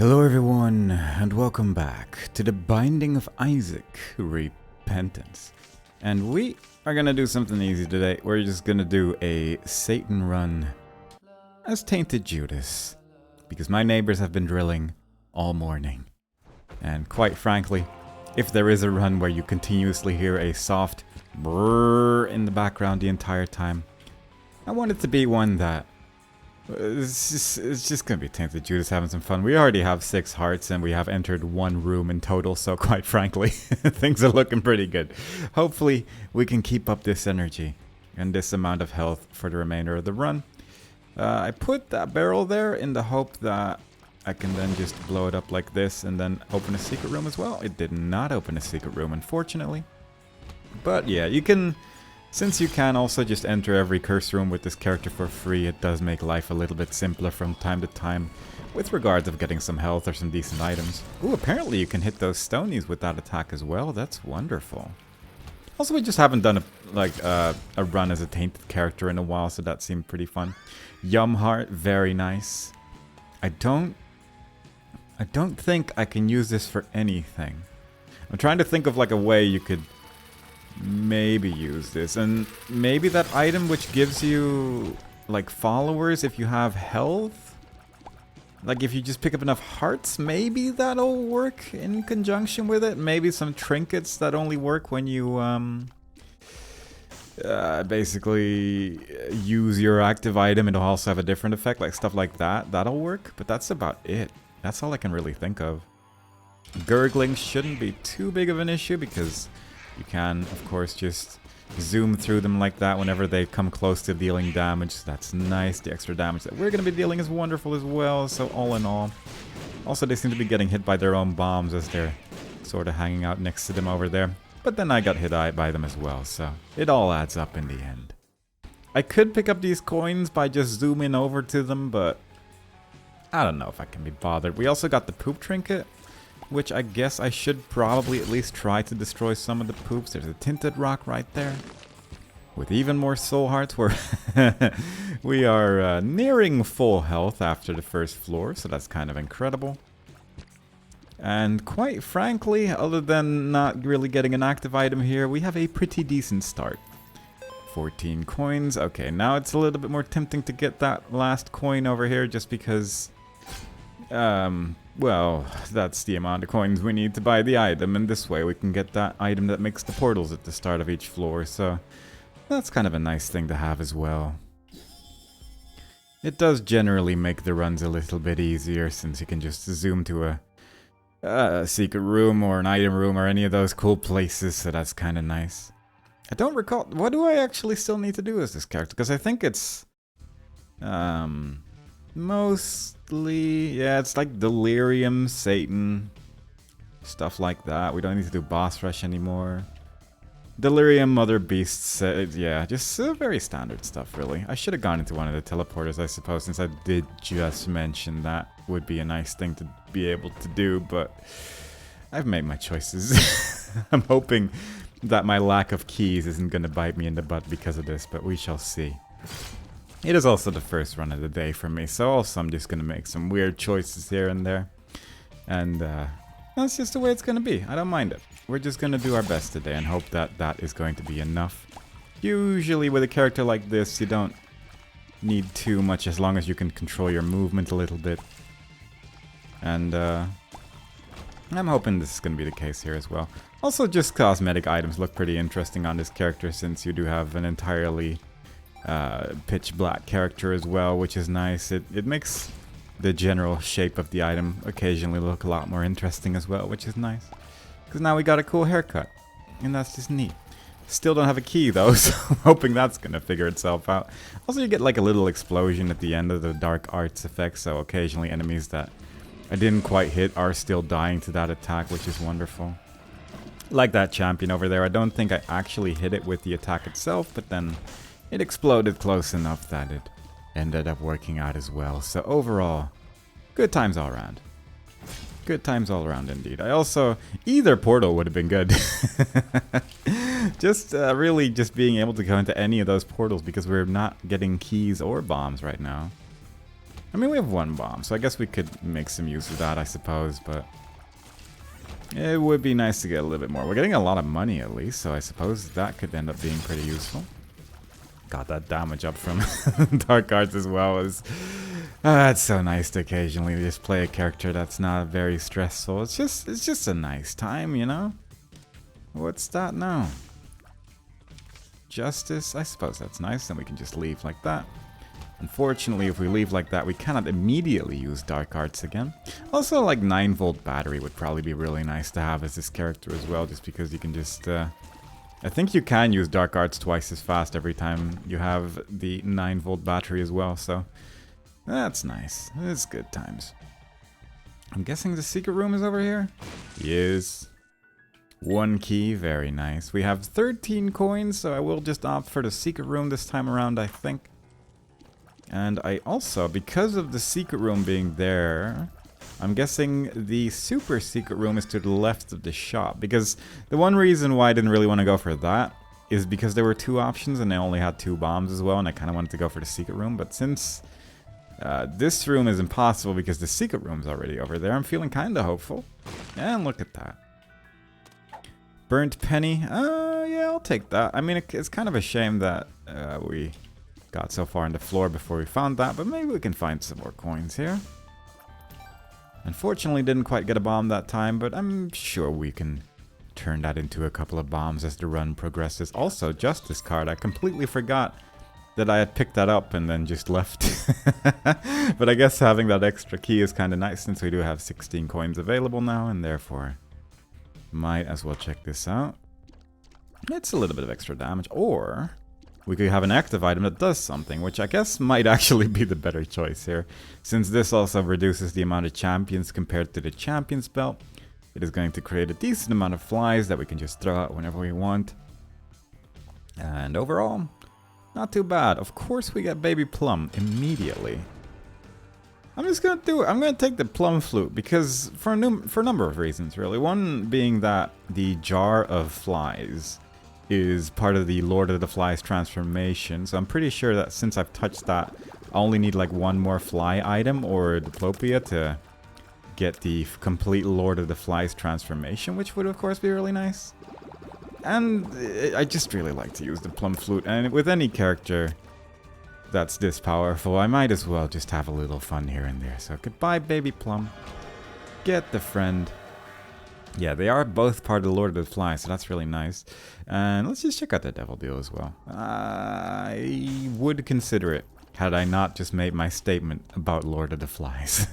Hello everyone, and welcome back to the Binding of Isaac Repentance. And we are gonna do something easy today. We're just gonna do a Satan run as Tainted Judas, because my neighbors have been drilling all morning. And quite frankly, if there is a run where you continuously hear a soft brrrr in the background the entire time, I want it to be one that it's just gonna be Tainted Judas having some fun. We already have 6 hearts and we have entered 1 room in total, so quite frankly, things are looking pretty good. Hopefully, we can keep up this energy and this amount of health for the remainder of the run. I put that barrel there in the hope that I can then just blow it up like this and then open a secret room as well. It did not open a secret room, unfortunately. But yeah, you can... Since you can also just enter every curse room with this character for free, it does make life a little bit simpler from time to time with regards of getting some health or some decent items. Ooh, apparently you can hit those stonies with that attack as well. That's wonderful. Also, we just haven't done a run as a Tainted character in a while, so that seemed pretty fun. Yum Heart, very nice. I don't think I can use this for anything. I'm trying to think of like a way you could maybe use this, and maybe that item which gives you like followers if you have health, like if you just pick up enough hearts, maybe that'll work in conjunction with it. Maybe some trinkets that only work when you basically use your active item. It'll also have a different effect, like stuff like that. That'll work, but that's about it. That's all I can really think of. Gurgling shouldn't be too big of an issue because you can, of course, just zoom through them like that whenever they come close to dealing damage. That's nice. The extra damage that we're going to be dealing is wonderful as well, so all in all. Also, they seem to be getting hit by their own bombs as they're sort of hanging out next to them over there. But then I got hit by them as well, so it all adds up in the end. I could pick up these coins by just zooming over to them, but I don't know if I can be bothered. We also got the poop trinket, which I guess I should probably at least try to destroy some of the poops. There's a tinted rock right there with even more soul hearts. We are nearing full health after the first floor, so that's kind of incredible. And quite frankly, other than not really getting an active item here, we have a pretty decent start. 14 coins. Okay, now it's a little bit more tempting to get that last coin over here just because... well, that's the amount of coins we need to buy the item, and this way we can get that item that makes the portals at the start of each floor, so that's kind of a nice thing to have as well. It does generally make the runs a little bit easier since you can just zoom to a secret room or an item room or any of those cool places, so that's kind of nice. I don't recall, what do I actually still need to do as this character? Because I think it's, mostly, yeah, it's like Delirium, Satan, stuff like that. We don't need to do boss rush anymore. Delirium, Mother Beasts, yeah, just very standard stuff, really. I should have gone into one of the teleporters, I suppose, since I did just mention that would be a nice thing to be able to do, but I've made my choices. I'm hoping that my lack of keys isn't going to bite me in the butt because of this, but we shall see. It is also the first run of the day for me, so also I'm just going to make some weird choices here and there. And that's just the way it's going to be. I don't mind it. We're just going to do our best today and hope that that is going to be enough. Usually with a character like this, you don't need too much as long as you can control your movement a little bit. And I'm hoping this is going to be the case here as well. Also, just cosmetic items look pretty interesting on this character since you do have an entirely... pitch black character as well, which is nice. It makes the general shape of the item occasionally look a lot more interesting as well, which is nice. Because now we got a cool haircut, and that's just neat. Still don't have a key though, so I'm hoping that's gonna figure itself out. Also, you get like a little explosion at the end of the dark arts effect, so occasionally enemies that I didn't quite hit are still dying to that attack, which is wonderful. Like that champion over there, I don't think I actually hit it with the attack itself, but then it exploded close enough that it ended up working out as well. So overall, good times all around. Good times all around indeed. I also, either portal would have been good. Just really just being able to go into any of those portals because we're not getting keys or bombs right now. I mean, we have one bomb, so I guess we could make some use of that, I suppose, but it would be nice to get a little bit more. We're getting a lot of money, at least, so I suppose that could end up being pretty useful. Got that damage up from Dark Arts as well. It's so nice to occasionally just play a character that's not very stressful. It's just a nice time, you know? What's that now? Justice? I suppose that's nice, then we can just leave like that. Unfortunately, if we leave like that, we cannot immediately use Dark Arts again. Also, like 9-volt battery would probably be really nice to have as this character as well, just because you can just... I think you can use Dark Arts twice as fast every time you have the 9-volt battery as well, so... That's nice. It's good times. I'm guessing the secret room is over here? Yes. 1 key, very nice. We have 13 coins, so I will just opt for the secret room this time around, I think. And I also, because of the secret room being there, I'm guessing the super secret room is to the left of the shop. Because the one reason why I didn't really want to go for that is because there were 2 options and I only had 2 bombs as well, and I kind of wanted to go for the secret room. But since this room is impossible because the secret room's already over there, I'm feeling kind of hopeful. And look at that. Burnt penny. Yeah, I'll take that. I mean, it's kind of a shame that we got so far in the floor before we found that, but maybe we can find some more coins here. Unfortunately, didn't quite get a bomb that time, but I'm sure we can turn that into a couple of bombs as the run progresses. Also, Justice card. I completely forgot that I had picked that up and then just left. But I guess having that extra key is kind of nice since we do have 16 coins available now, and therefore might as well check this out. It's a little bit of extra damage, or we could have an active item that does something, which I guess might actually be the better choice here. Since this also reduces the amount of champions compared to the champion's belt, it is going to create a decent amount of flies that we can just throw out whenever we want. And overall, not too bad. Of course we get Baby Plum immediately. I'm just gonna do it. I'm gonna take the Plum Flute because for a number of reasons, really. One being that the Jar of Flies is part of the Lord of the Flies transformation, so I'm pretty sure that since I've touched that, I only need like 1 more fly item or diplopia to get the complete Lord of the Flies transformation, which would of course be really nice. And I just really like to use the Plum Flute, and with any character that's this powerful, I might as well just have a little fun here and there. So goodbye, Baby Plum. Get the friend. Yeah, they are both part of the Lord of the Flies, so that's really nice. And let's just check out the Devil Deal as well. I would consider it had I not just made my statement about Lord of the Flies.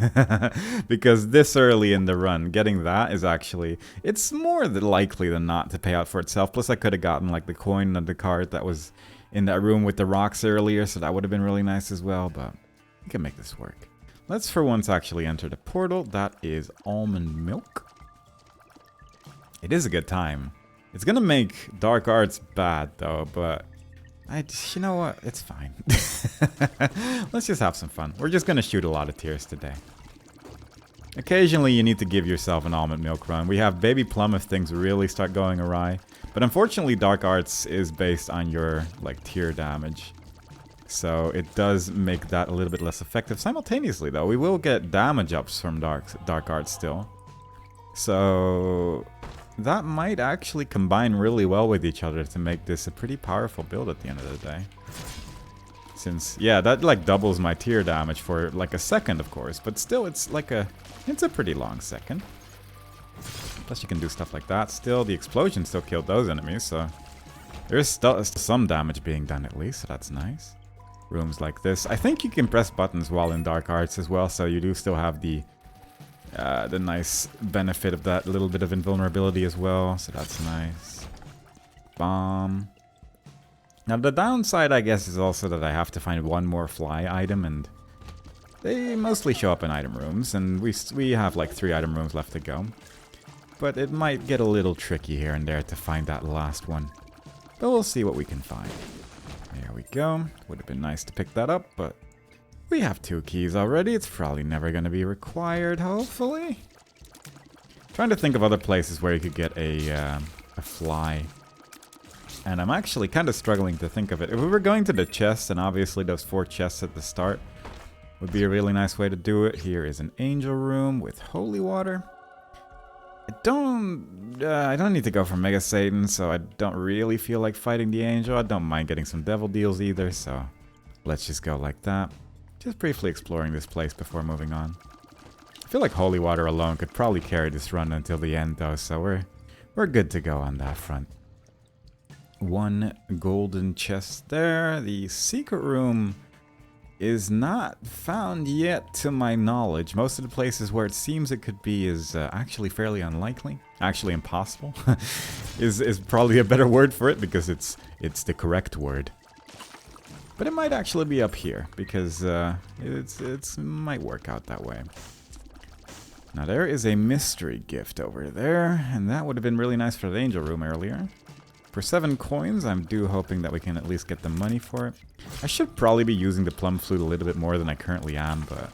Because this early in the run, getting that is actually, it's more likely than not to pay out for itself. Plus I could have gotten like the coin and the card that was in that room with the rocks earlier, so that would have been really nice as well, but we can make this work. Let's for once actually enter the portal. That is almond milk. It is a good time. It's gonna make Dark Arts bad though, but you know what? It's fine. Let's just have some fun. We're just gonna shoot a lot of tears today. Occasionally you need to give yourself an almond milk run. We have Baby Plum if things really start going awry. But unfortunately Dark Arts is based on your like tear damage. So it does make that a little bit less effective. Simultaneously though, we will get damage ups from Dark Arts still. So that might actually combine really well with each other to make this a pretty powerful build at the end of the day. Since, yeah, that like doubles my tear damage for like a second, of course, but still it's like it's a pretty long second. Plus you can do stuff like that. Still, the explosion still killed those enemies, so there's still some damage being done at least, so that's nice. Rooms like this. I think you can press buttons while in Dark Arts as well, so you do still have the nice benefit of that little bit of invulnerability as well, so that's nice. Bomb. Now the downside, I guess, is also that I have to find 1 more fly item, and they mostly show up in item rooms, and we have like 3 item rooms left to go. But it might get a little tricky here and there to find that last one. But we'll see what we can find. There we go. Would have been nice to pick that up, but we have 2 keys already. It's probably never going to be required, hopefully. Trying to think of other places where you could get a fly. And I'm actually kind of struggling to think of it. If we were going to the chests, and obviously those 4 chests at the start, would be a really nice way to do it. Here is an angel room with holy water. I don't need to go for Mega Satan, so I don't really feel like fighting the angel. I don't mind getting some devil deals either, so let's just go like that. Just briefly exploring this place before moving on. I feel like holy water alone could probably carry this run until the end though, so we're good to go on that front. One golden chest there. The secret room is not found yet to my knowledge. Most of the places where it seems it could be is actually fairly unlikely. Actually impossible is probably a better word for it because it's the correct word. But it might actually be up here because it's might work out that way. Now there is a mystery gift over there, and that would have been really nice for the angel room earlier. For 7 coins, I'm hoping that we can at least get the money for it. I should probably be using the plum flute a little bit more than I currently am, but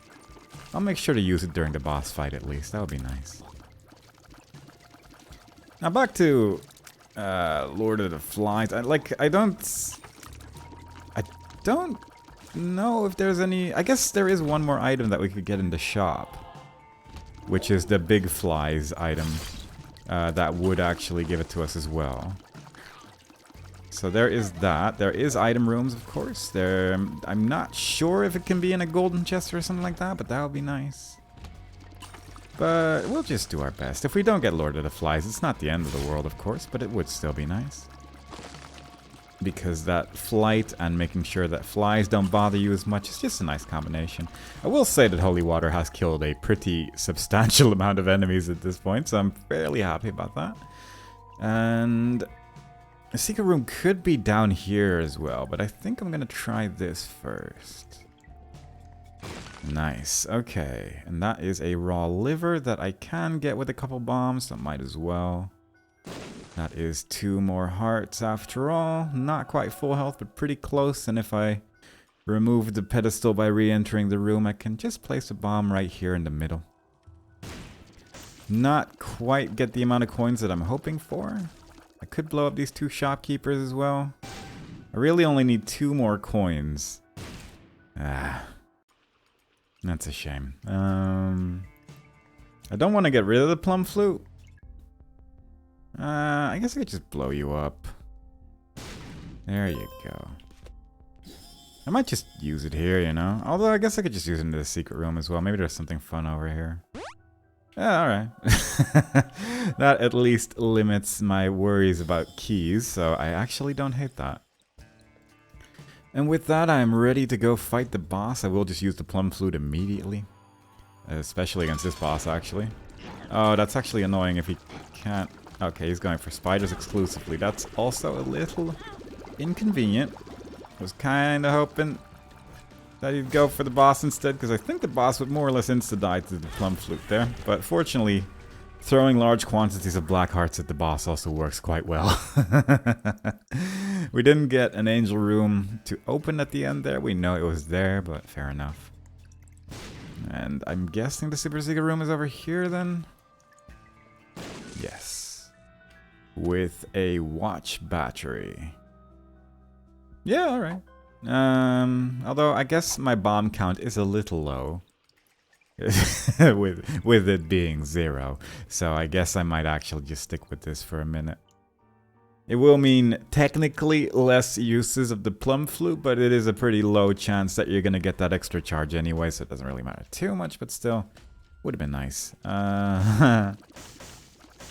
I'll make sure to use it during the boss fight at least. That would be nice. Now back to Lord of the Flies. I don't know if there's any... I guess there is one more item that we could get in the shop, which is the big flies item. That would actually give it to us as well. So there is that. There is item rooms, of course. I'm not sure if it can be in a golden chest or something like that, but that would be nice. But we'll just do our best. If we don't get Lord of the Flies, it's not the end of the world, of course, but it would still be nice. Because that flight and making sure that flies don't bother you as much is just a nice combination. I will say that holy water has killed a pretty substantial amount of enemies at this point, so I'm fairly happy about that. And the secret room could be down here as well, but I think I'm going to try this first. Nice, okay. And that is a raw liver that I can get with a couple bombs, so might as well. That is 2 more hearts after all. Not quite full health, but pretty close. And if I remove the pedestal by re-entering the room, I can just place a bomb right here in the middle. Not quite get the amount of coins that I'm hoping for. I could blow up these 2 shopkeepers as well. I really only need 2 more coins. That's a shame. I don't want to get rid of the plum flute. I guess I could just blow you up. There you go. I might just use it here, you know? Although I guess I could just use it in the secret room as well. Maybe there's something fun over here. Yeah, alright. That at least limits my worries about keys, so I actually don't hate that. And with that, I'm ready to go fight the boss. I will just use the plum flute immediately. Especially against this boss, actually. Oh, that's actually annoying if he can't... Okay, he's going for spiders exclusively. That's also a little inconvenient. I was kind of hoping that he'd go for the boss instead, because I think the boss would more or less insta-die to the plum flute there. But fortunately, throwing large quantities of black hearts at the boss also works quite well. We didn't get an angel room to open at the end there. We know it was there, but fair enough. And I'm guessing the super secret room is over here then? Yes. With a watch battery. Yeah, alright. Although I guess my bomb count is a little low. with it being 0. So I guess I might actually just stick with this for a minute. It will mean technically less uses of the plum flute, but it is a pretty low chance that you're going to get that extra charge anyway, so it doesn't really matter too much, but still, would have been nice.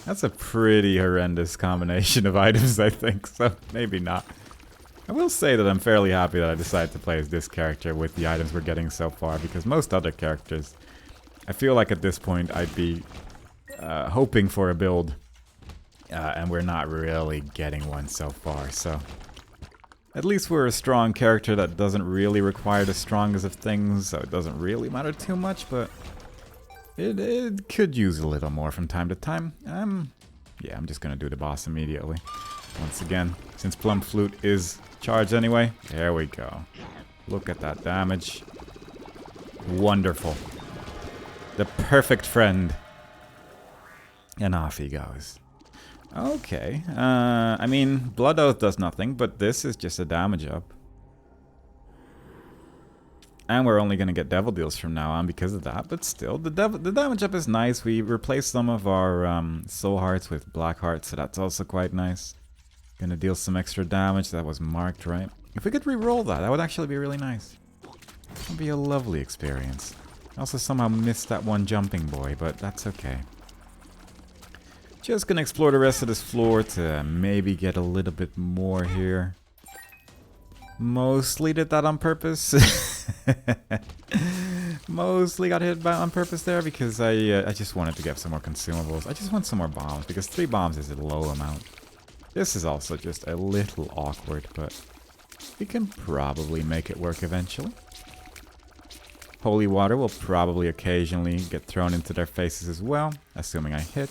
That's a pretty horrendous combination of items, I think, so maybe not. I will say that I'm fairly happy that I decided to play as this character with the items we're getting so far, because most other characters, I feel like at this point I'd be hoping for a build, and we're not really getting one so far, so... At least we're a strong character that doesn't really require the strongest of things, so it doesn't really matter too much, but... It could use a little more from time to time. Yeah, I'm just gonna do the boss immediately. Once again, since Plum Flute is charged anyway. There we go. Look at that damage. Wonderful. The perfect friend. And off he goes. Okay. I mean, Blood Oath does nothing, but this is just a damage up. And we're only going to get devil deals from now on because of that. But still, the damage up is nice. We replaced some of our soul hearts with black hearts, so that's also quite nice. Gonna deal some extra damage. That was marked, right? If we could re-roll that, that would actually be really nice. It would be a lovely experience. I also somehow missed that one jumping boy, but that's okay. Just gonna explore the rest of this floor to maybe get a little bit more here. Mostly did that on purpose. Mostly got hit by on purpose there because I just wanted to get some more consumables. I just want some more bombs because 3 bombs is a low amount. This is also just a little awkward, but we can probably make it work eventually. Holy water will probably occasionally get thrown into their faces as well, assuming I hit.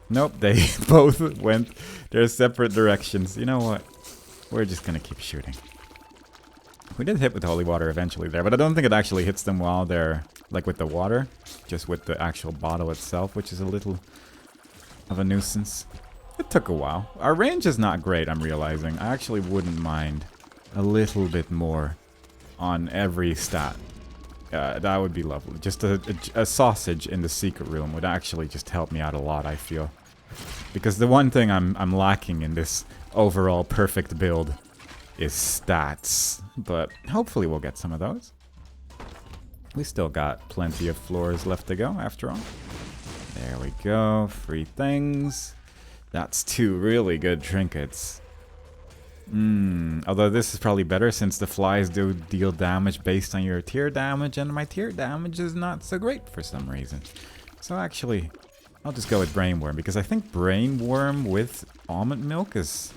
Nope, they both went their separate directions. You know what? We're just gonna keep shooting. We did hit with holy water eventually there, but I don't think it actually hits them while they're, like with the water, just with the actual bottle itself, which is a little of a nuisance. It took a while. Our range is not great, I'm realizing. I actually wouldn't mind a little bit more on every stat. That would be lovely. Just a sausage in the secret room would actually just help me out a lot, I feel. Because the one thing I'm lacking in this overall perfect build is stats. But hopefully we'll get some of those. We still got plenty of floors left to go, after all. There we go. Free things. That's 2 really good trinkets. Although this is probably better since the flies do deal damage based on your tier damage, and my tier damage is not so great for some reason. So actually, I'll just go with Brainworm, because I think Brainworm with Almond Milk is...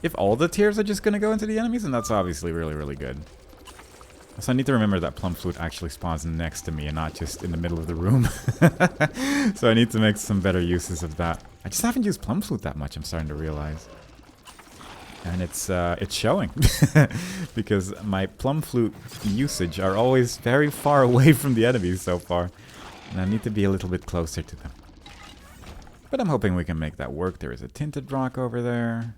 If all the tiers are just going to go into the enemies, and that's obviously really, really good. So I need to remember that Plum Flute actually spawns next to me and not just in the middle of the room. So I need to make some better uses of that. I just haven't used Plum Flute that much, I'm starting to realize. And it's showing. Because my Plum Flute usage are always very far away from the enemies so far. And I need to be a little bit closer to them. But I'm hoping we can make that work. There is a Tinted Rock over there.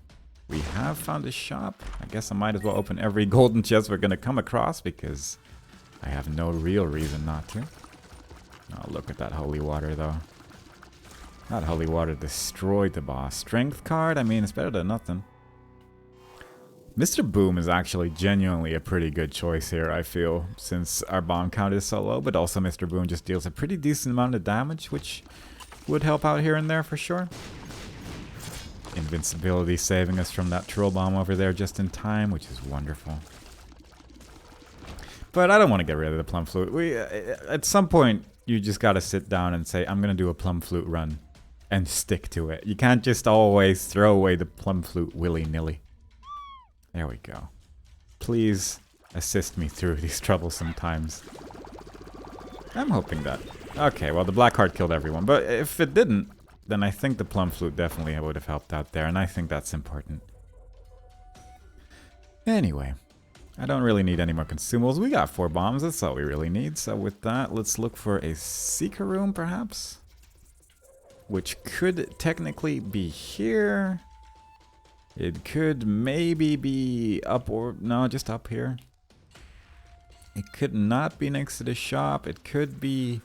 We have found a shop. I guess I might as well open every golden chest we're going to come across because I have no real reason not to. Oh, look at that holy water, though. That holy water destroyed the boss. Strength card? I mean, it's better than nothing. Mr. Boom is actually genuinely a pretty good choice here, I feel, since our bomb count is so low, but also Mr. Boom just deals a pretty decent amount of damage, which would help out here and there for sure. Invincibility saving us from that troll bomb over there just in time, which is wonderful. But I don't want to get rid of the Plum Flute. At some point, you just gotta sit down and say, I'm gonna do a Plum Flute run, and stick to it. You can't just always throw away the Plum Flute willy-nilly. There we go. Please assist me through these troublesome times. I'm hoping that. Okay, well, the Black Heart killed everyone, but if it didn't, then I think the Plum Flute definitely would have helped out there, and I think that's important. Anyway, I don't really need any more consumables. We got 4 bombs, that's all we really need. So with that, let's look for a secret room, perhaps? Which could technically be here. It could maybe be up or... no, just up here. It could not be next to the shop. It could be,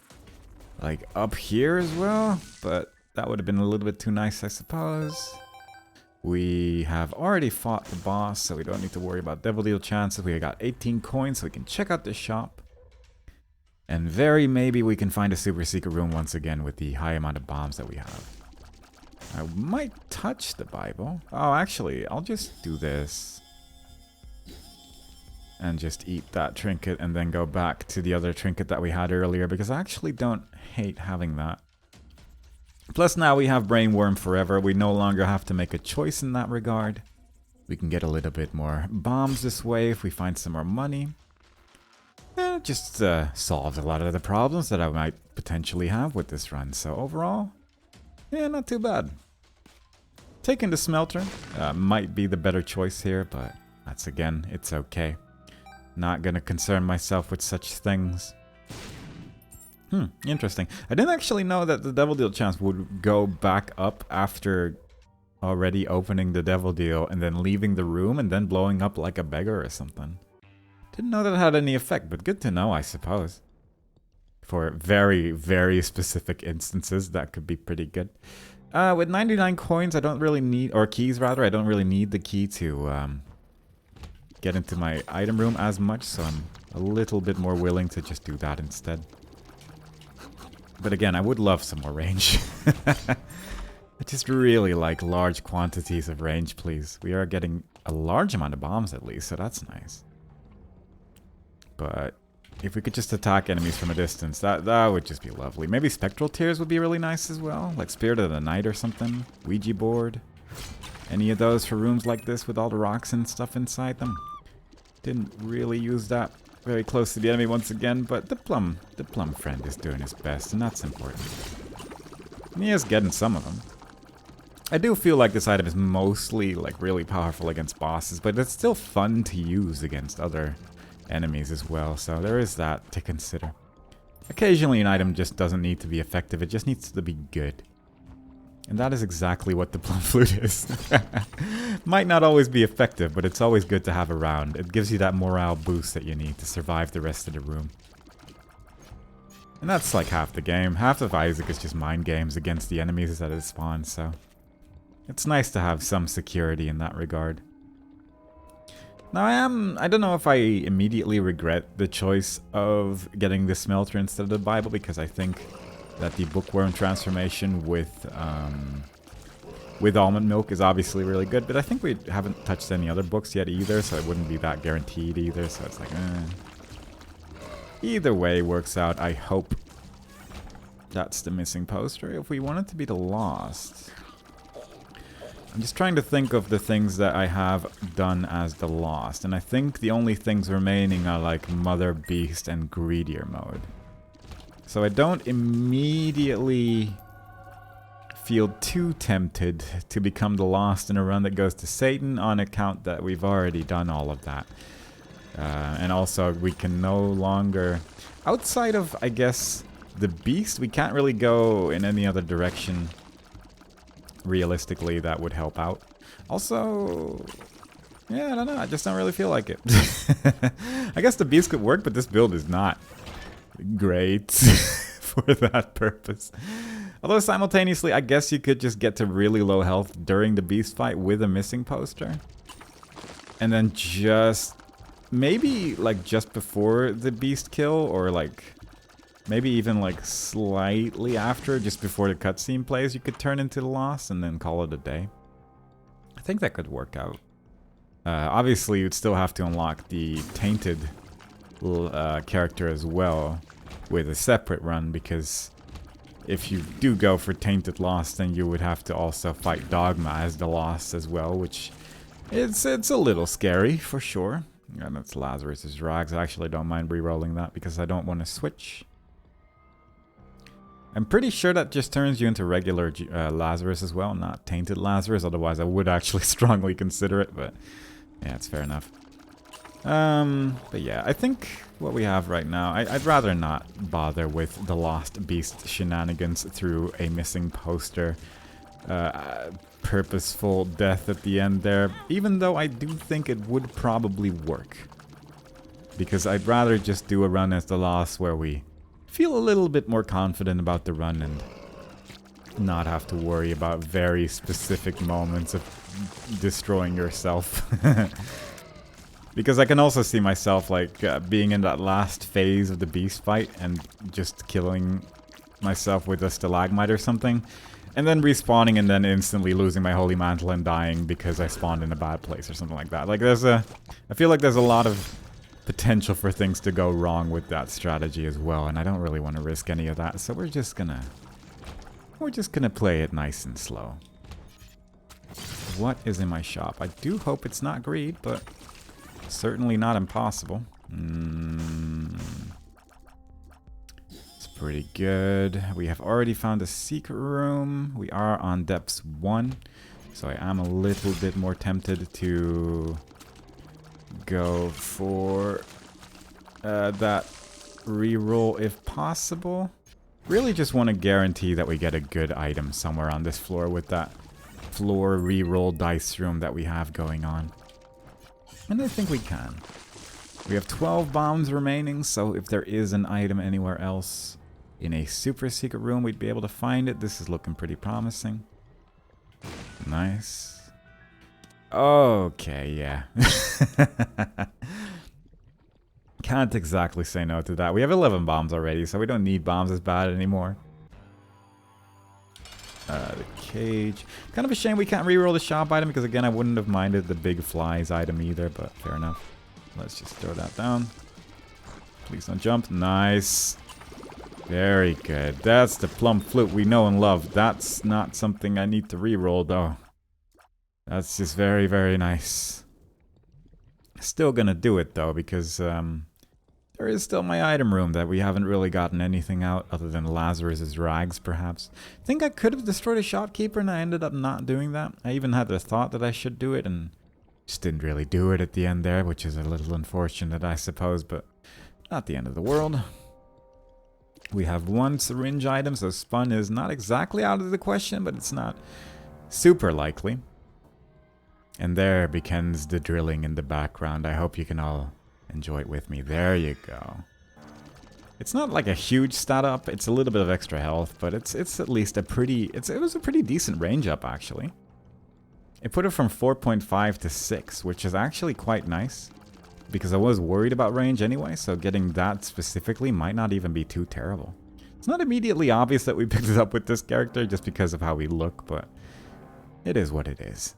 like, up here as well, but... that would have been a little bit too nice, I suppose. We have already fought the boss, so we don't need to worry about devil deal chances. We got 18 coins, so we can check out the shop. And very maybe we can find a super secret room once again with the high amount of bombs that we have. I might touch the Bible. Oh, actually, I'll just do this. And just eat that trinket and then go back to the other trinket that we had earlier, because I actually don't hate having that. Plus now we have Brainworm forever. We no longer have to make a choice in that regard. We can get a little bit more bombs this way if we find some more money. And it just solves a lot of the problems that I might potentially have with this run. So overall, yeah, not too bad. Taking the smelter might be the better choice here, but that's again, it's okay. Not gonna concern myself with such things. Interesting. I didn't actually know that the devil deal chance would go back up after already opening the devil deal and then leaving the room and then blowing up like a beggar or something. Didn't know that had any effect, but good to know, I suppose. For very, very specific instances, that could be pretty good. With 99 coins, I don't really need, or keys rather, I don't really need the key to get into my item room as much, so I'm a little bit more willing to just do that instead. But again, I would love some more range. I just really like large quantities of range, please. We are getting a large amount of bombs at least, so that's nice. But if we could just attack enemies from a distance, that would just be lovely. Maybe spectral tears would be really nice as well, like Spirit of the Night or something. Ouija board. Any of those for rooms like this with all the rocks and stuff inside them. Didn't really use that very close to the enemy once again, but the Plum friend is doing his best, and that's important. And he is getting some of them. I do feel like this item is mostly like really powerful against bosses, but it's still fun to use against other enemies as well, so there is that to consider. Occasionally an item just doesn't need to be effective, it just needs to be good. And that is exactly what the Plum Flute is. Might not always be effective, but it's always good to have around. It gives you that morale boost that you need to survive the rest of the room. And that's like half the game. Half of Isaac is just mind games against the enemies that it spawns, so it's nice to have some security in that regard. Now I don't know if I immediately regret the choice of getting the smelter instead of the Bible, because I think that the bookworm transformation with almond milk is obviously really good, but I think we haven't touched any other books yet either, so it wouldn't be that guaranteed either, so it's like, Either way works out, I hope. That's the missing poster. If we want it to be the lost, I'm just trying to think of the things that I have done as the lost, and I think the only things remaining are like Mother Beast and Greedier mode. So I don't immediately feel too tempted to become the lost in a run that goes to Satan, on account that we've already done all of that. And also we can no longer, outside of, I guess, the Beast, we can't really go in any other direction. Realistically, that would help out. Also, yeah, I don't know, I just don't really feel like it. I guess the Beast could work, but this build is not great for that purpose. Although simultaneously, I guess you could just get to really low health during the Beast fight with a missing poster. And then just, maybe like just before the Beast kill, or like maybe even like slightly after, just before the cutscene plays, you could turn into the Lost and then call it a day. I think that could work out. Obviously, you'd still have to unlock the Tainted character as well with a separate run, because if you do go for Tainted Lost, then you would have to also fight Dogma as the Lost as well, which it's a little scary for sure. And that's Lazarus's Rags. I actually don't mind re-rolling that because I don't want to switch. I'm pretty sure that just turns you into regular Lazarus as well, not Tainted Lazarus. Otherwise, I would actually strongly consider it, but yeah, it's fair enough. But yeah, I think what we have right now, I'd rather not bother with the Lost Beast shenanigans through a missing poster, purposeful death at the end there, even though I do think it would probably work. Because I'd rather just do a run as the Lost where we feel a little bit more confident about the run and not have to worry about very specific moments of destroying yourself. Because I can also see myself like being in that last phase of the Beast fight and just killing myself with a stalagmite or something, and then respawning and then instantly losing my holy mantle and dying because I spawned in a bad place or something like that. Like I feel like there's a lot of potential for things to go wrong with that strategy as well, and I don't really want to risk any of that, so we're just gonna play it nice and slow. What is in my shop? I do hope it's not greed, but certainly not impossible. It's pretty good. We have already found a secret room. We are on depths 1, so I am a little bit more tempted to go for that reroll if possible. Really just want to guarantee that we get a good item somewhere on this floor with that floor reroll dice room that we have going on. And I think we can. We have 12 bombs remaining, so if there is an item anywhere else in a super secret room, we'd be able to find it. This is looking pretty promising. Nice. Okay, yeah. Can't exactly say no to that. We have 11 bombs already, so we don't need bombs as bad anymore. The cage. Kind of a shame we can't reroll the shop item, because again, I wouldn't have minded the big flies item either, but fair enough. Let's just throw that down. Please don't jump. Nice. Very good. That's the plum flute we know and love. That's not something I need to reroll, though. That's just very, very nice. Still gonna do it, though, because there is still my item room that we haven't really gotten anything out other than Lazarus's rags, perhaps. I think I could have destroyed a shopkeeper, and I ended up not doing that. I even had the thought that I should do it, and just didn't really do it at the end there, which is a little unfortunate, I suppose, but not the end of the world. We have one syringe item, so spun is not exactly out of the question, but it's not super likely. And there begins the drilling in the background. I hope you can all enjoy it with me. There you go. It's not like a huge stat up. It's a little bit of extra health, but it's at least a pretty... It was a pretty decent range up, actually. It put it from 4.5 to 6, which is actually quite nice. Because I was worried about range anyway, so getting that specifically might not even be too terrible. It's not immediately obvious that we picked it up with this character just because of how we look, but it is what it is.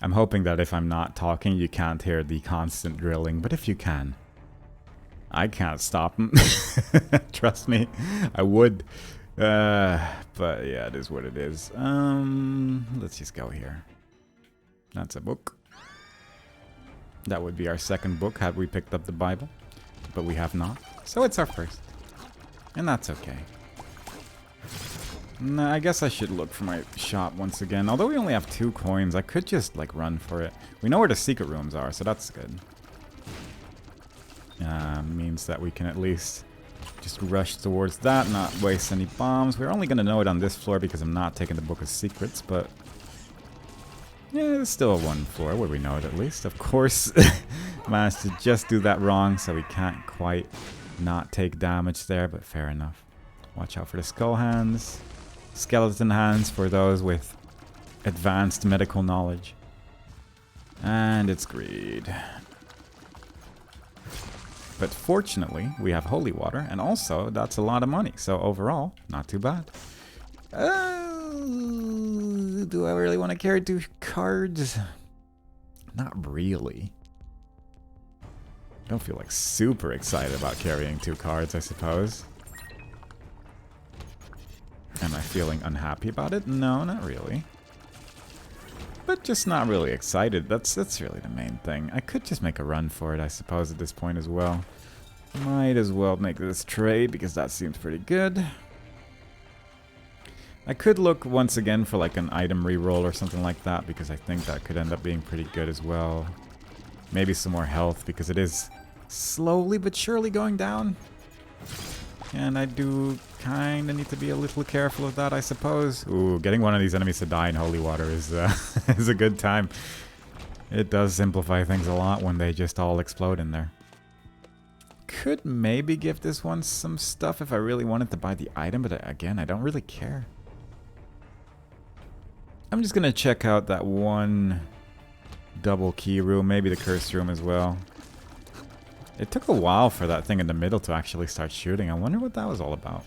I'm hoping that if I'm not talking, you can't hear the constant drilling, but if you can, I can't stop them. Trust me, I would. But yeah, it is what it is. Let's just go here. That's a book. That would be our second book had we picked up the Bible, but we have not. So it's our first, and that's okay. Nah, I guess I should look for my shop once again. Although we only have 2 coins, I could just, like, run for it. We know where the secret rooms are, so that's good. Means that we can at least just rush towards that, not waste any bombs. We're only going to know it on this floor because I'm not taking the Book of Secrets, but... yeah, it's still a 1 floor where we know it at least. Of course, managed to just do that wrong, so we can't quite not take damage there, but fair enough. Watch out for the skull hands. Skeleton hands for those with advanced medical knowledge. And it's greed. But fortunately, we have holy water, and also that's a lot of money. So overall, not too bad. Do I really want to carry 2 cards? Not really. Don't feel like super excited about carrying 2 cards, I suppose. Am I feeling unhappy about it? No, not really. But just not really excited. That's really the main thing. I could just make a run for it, I suppose, at this point as well. Might as well make this trade, because that seems pretty good. I could look once again for like an item reroll or something like that, because I think that could end up being pretty good as well. Maybe some more health, because it is slowly but surely going down. And I do kind of need to be a little careful of that, I suppose. Ooh, getting one of these enemies to die in holy water is, is a good time. It does simplify things a lot when they just all explode in there. Could maybe give this one some stuff if I really wanted to buy the item, but again, I don't really care. I'm just going to check out that one double key room, maybe the curse room as well. It took a while for that thing in the middle to actually start shooting. I wonder what that was all about.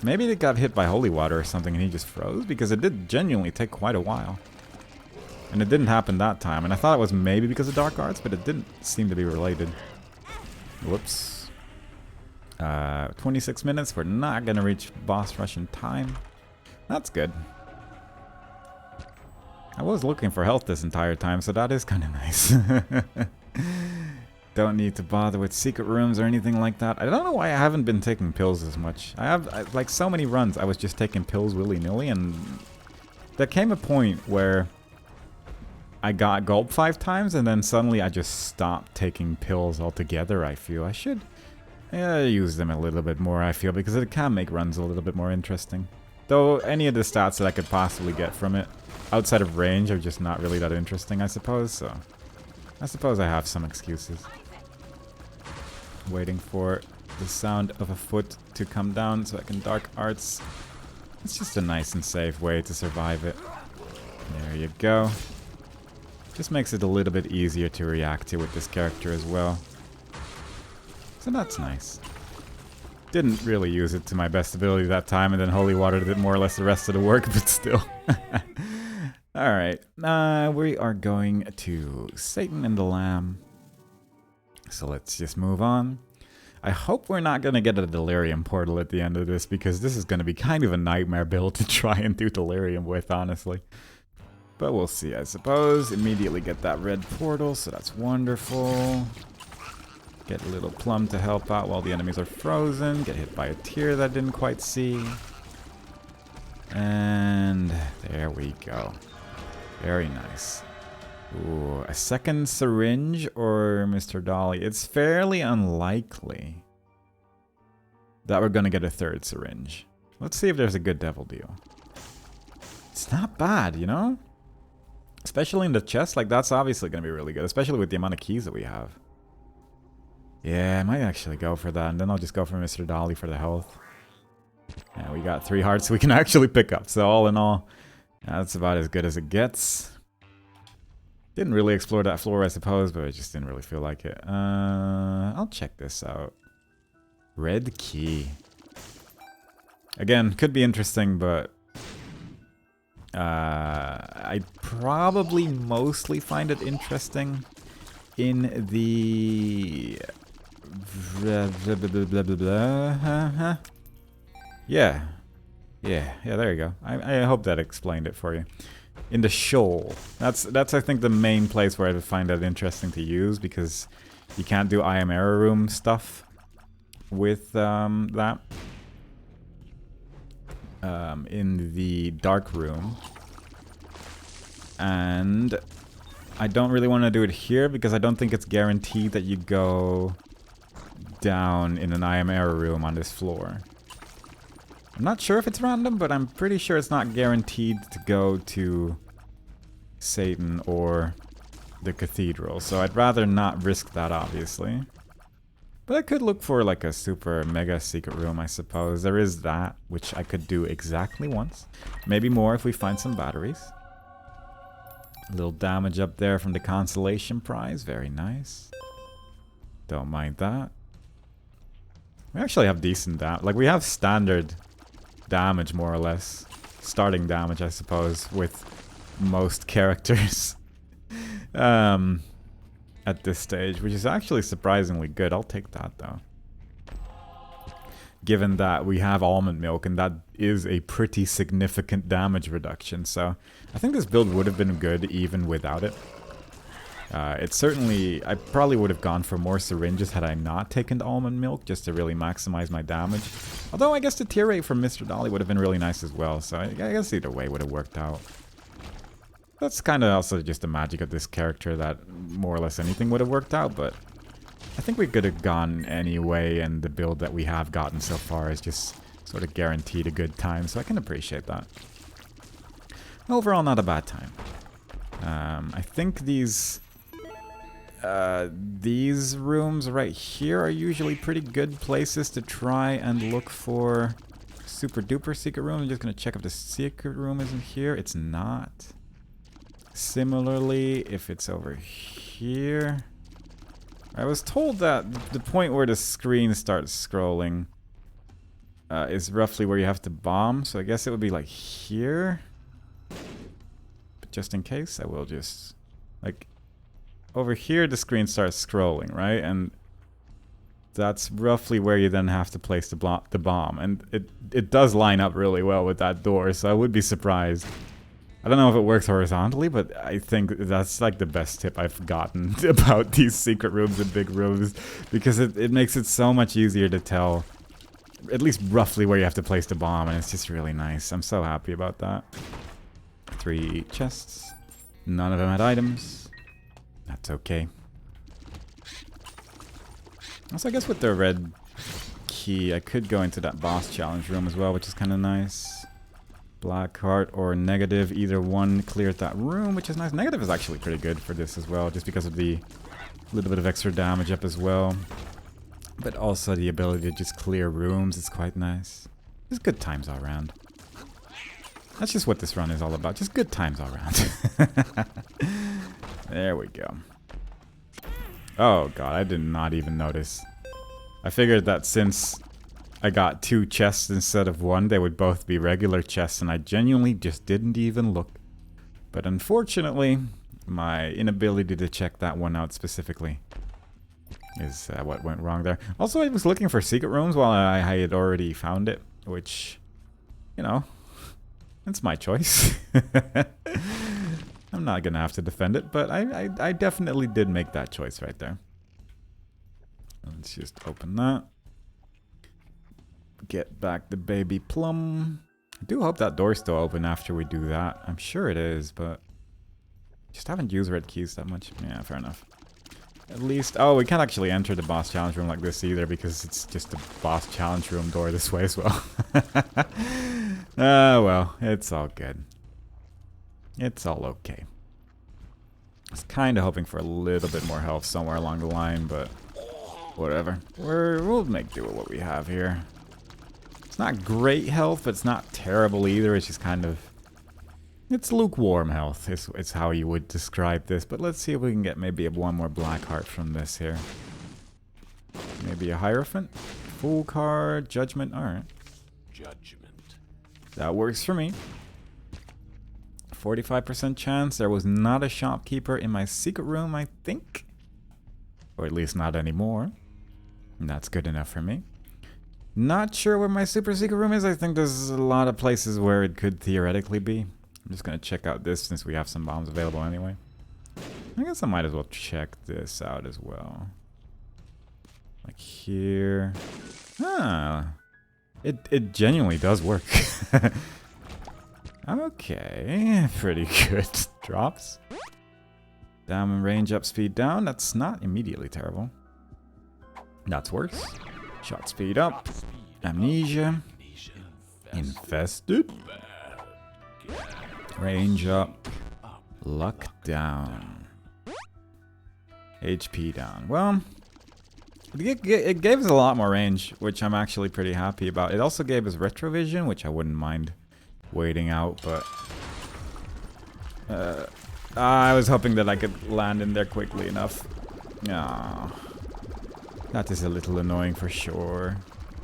Maybe it got hit by holy water or something and he just froze, because it did genuinely take quite a while. And it didn't happen that time, and I thought it was maybe because of dark arts, but it didn't seem to be related. Whoops. 26 minutes. We're not going to reach boss rush in time. That's good. I was looking for health this entire time, so that is kind of nice. Don't need to bother with secret rooms or anything like that. I don't know why I haven't been taking pills as much. Like so many runs, I was just taking pills willy-nilly, and there came a point where I got gulp 5 times, and then suddenly I just stopped taking pills altogether, I feel. I should use them a little bit more, I feel, because it can make runs a little bit more interesting. Though any of the stats that I could possibly get from it outside of range are just not really that interesting, I suppose. So I suppose I have some excuses. Waiting for the sound of a foot to come down so I can Dark Arts. It's just a nice and safe way to survive it. There you go. Just makes it a little bit easier to react to with this character as well. So that's nice. Didn't really use it to my best ability that time, and then Holy Water did more or less the rest of the work, but still. Alright, we are going to Satan and the Lamb. So let's just move on. I hope we're not going to get a Delirium portal at the end of this, because this is going to be kind of a nightmare build to try and do Delirium with, honestly. But we'll see, I suppose. Immediately get that red portal, so that's wonderful. Get a little Plum to help out while the enemies are frozen. Get hit by a tear that I didn't quite see. And there we go. Very nice. Ooh, a second syringe or Mr. Dolly? It's fairly unlikely that we're going to get a third syringe. Let's see if there's a good devil deal. It's not bad, you know? Especially in the chest, like that's obviously going to be really good. Especially with the amount of keys that we have. Yeah, I might actually go for that, and then I'll just go for Mr. Dolly for the health. And we got 3 hearts we can actually pick up, so all in all, that's about as good as it gets. Didn't really explore that floor, I suppose, but I just didn't really feel like it. I'll check this out. Red key. Again, could be interesting, but I'd probably mostly find it interesting in the... Yeah, there you go. I hope that explained it for you. In the shoal. That's I think the main place where I would find that interesting to use, because you can't do I Am Error Room stuff with that. In the dark room. And I don't really want to do it here because I don't think it's guaranteed that you go down in an I Am Error Room on this floor. I'm not sure if it's random, but I'm pretty sure it's not guaranteed to go to Satan or the cathedral. So I'd rather not risk that, obviously. But I could look for like a super mega secret room, I suppose. There is that, which I could do exactly once. Maybe more if we find some batteries. A little damage up there from the consolation prize. Very nice. Don't mind that. We actually have decent damage. Like, we have standard damage, more or less. Starting damage, I suppose, with most characters. At this stage, which is actually surprisingly good. I'll take that, though. Given that we have almond milk, and that is a pretty significant damage reduction. So I think this build would have been good even without it. It's certainly... I probably would have gone for more syringes had I not taken the almond milk, just to really maximize my damage. Although I guess the tear rate from Mr. Dolly would have been really nice as well, so I guess either way would have worked out. That's kind of also just the magic of this character, that more or less anything would have worked out, but I think we could have gone anyway, and the build that we have gotten so far is just sort of guaranteed a good time, so I can appreciate that. Overall, not a bad time. I think these rooms right here are usually pretty good places to try and look for super duper secret room. I'm just going to check if the secret room isn't here. It's not. Similarly, if it's over here... I was told that the point where the screen starts scrolling is roughly where you have to bomb, so I guess it would be like here. But just in case, I will just... like, over here the screen starts scrolling, right? And that's roughly where you then have to place the bomb. And it does line up really well with that door, so I would be surprised. I don't know if it works horizontally, but I think that's like the best tip I've gotten about these secret rooms and big rooms, because it makes it so much easier to tell at least roughly where you have to place the bomb, and it's just really nice. I'm so happy about that. 3 chests. None of them had items. That's okay. Also, I guess with the red key, I could go into that boss challenge room as well, which is kind of nice. Black heart or negative, either one cleared that room, which is nice. Negative is actually pretty good for this as well, just because of the little bit of extra damage up as well. But also the ability to just clear rooms is quite nice. Just good times all around. That's just what this run is all about, just good times all around. There we go. Oh god, I did not even notice. I figured that since I got 2 chests instead of 1, they would both be regular chests, and I genuinely just didn't even look. But unfortunately, my inability to check that one out specifically is what went wrong there. Also, I was looking for secret rooms while I had already found it, which, you know, it's my choice. I'm not gonna have to defend it, but I definitely did make that choice right there. Let's just open that. Get back the baby Plum. I do hope that door's still open after we do that. I'm sure it is, but just haven't used red keys that much. Yeah, fair enough. At least, oh, we can't actually enter the boss challenge room like this either because it's just a boss challenge room door this way as well. Well, it's all good. It's all okay. I was kind of hoping for a little bit more health somewhere along the line, but whatever. We'll make do with what we have here. It's not great health, but it's not terrible either. It's just kind of... it's lukewarm health, is how you would describe this. But let's see if we can get maybe one more black heart from this here. Maybe a Hierophant? Full card, Judgment, alright. Judgment. That works for me. 45% chance there was not a shopkeeper in my secret room, I think. Or at least not anymore. And that's good enough for me. Not sure where my super secret room is. I think there's a lot of places where it could theoretically be. I'm just going to check out this since we have some bombs available anyway. I guess I might as well check this out as well. Like here. Ah. It genuinely does work. Okay. Pretty good drops. Down range up, speed down. That's not immediately terrible. That's worse. Shot speed up. Amnesia. Infested. Range up. Luck down. HP down. Well, it gave us a lot more range, which I'm actually pretty happy about. It also gave us retrovision, which I wouldn't mind waiting out, but I was hoping that I could land in there quickly enough. Oh, that is a little annoying for sure,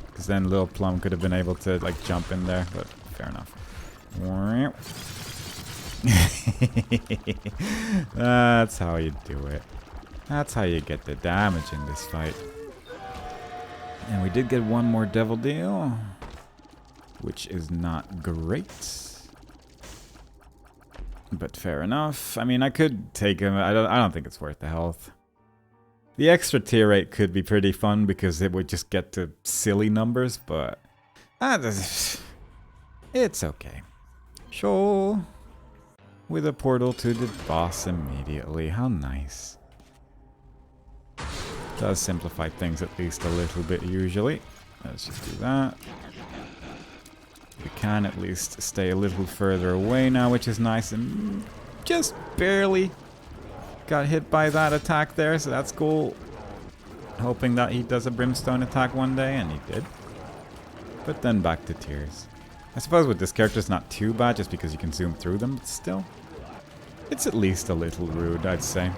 because then little Plum could have been able to like jump in there, but fair enough. That's how you do it. That's how you get the damage in this fight. And we did get one more devil deal, which is not great. But fair enough. I mean, I could take him. I don't think it's worth the health. The extra tier rate could be pretty fun because it would just get to silly numbers, but it's okay. Sure. With a portal to the boss immediately. How nice. Does simplify things at least a little bit usually. Let's just do that. We can at least stay a little further away now, which is nice, and just barely got hit by that attack there, so that's cool. Hoping that he does a brimstone attack one day, and he did. But then back to tears. I suppose with this character it's not too bad just because you can zoom through them, but still. It's at least a little rude, I'd say.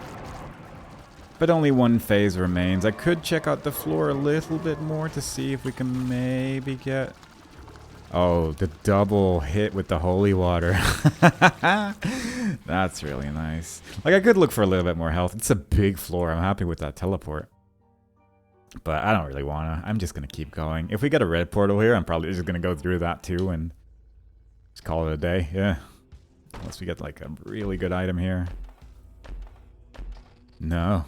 But only one phase remains. I could check out the floor a little bit more to see if we can maybe get... oh, the double hit with the holy water. That's really nice. Like, I could look for a little bit more health. It's a big floor. I'm happy with that teleport. But I don't really want to. I'm just going to keep going. If we get a red portal here, I'm probably just going to go through that too and just call it a day. Yeah. Unless we get, like, a really good item here. No.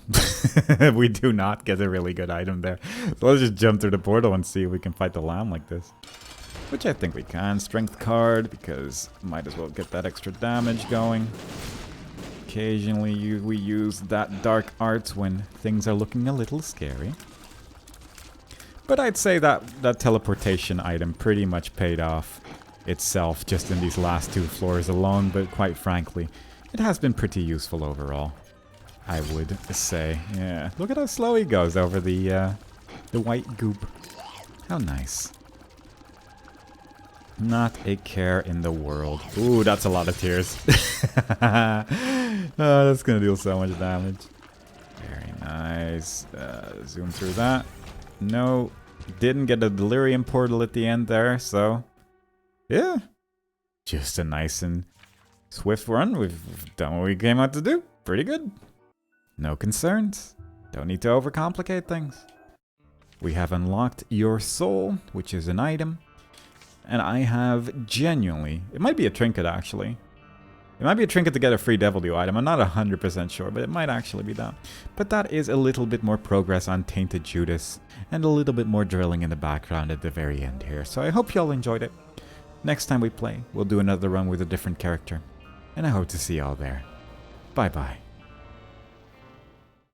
We do not get a really good item there. So let's just jump through the portal and see if we can fight the lamb like this. Which I think we can. Strength card, because might as well get that extra damage going. Occasionally we use that dark arts when things are looking a little scary. But I'd say that teleportation item pretty much paid off itself just in these last 2 floors alone, but quite frankly, it has been pretty useful overall, I would say. Yeah, look at how slow he goes over the white goop. How nice. Not a care in the world. Ooh, that's a lot of tears. Oh, that's gonna deal so much damage. Very nice. Zoom through that. No, didn't get a delirium portal at the end there, so yeah. Just a nice and swift run. We've done what we came out to do. Pretty good. No concerns. Don't need to overcomplicate things. We have unlocked your soul, which is an item. And I have genuinely... It might be a trinket, actually. It might be a trinket to get a free Devil Dew item. I'm not 100% sure, but it might actually be that. But that is a little bit more progress on Tainted Judas. And a little bit more drilling in the background at the very end here. So I hope y'all enjoyed it. Next time we play, we'll do another run with a different character. And I hope to see y'all there. Bye-bye.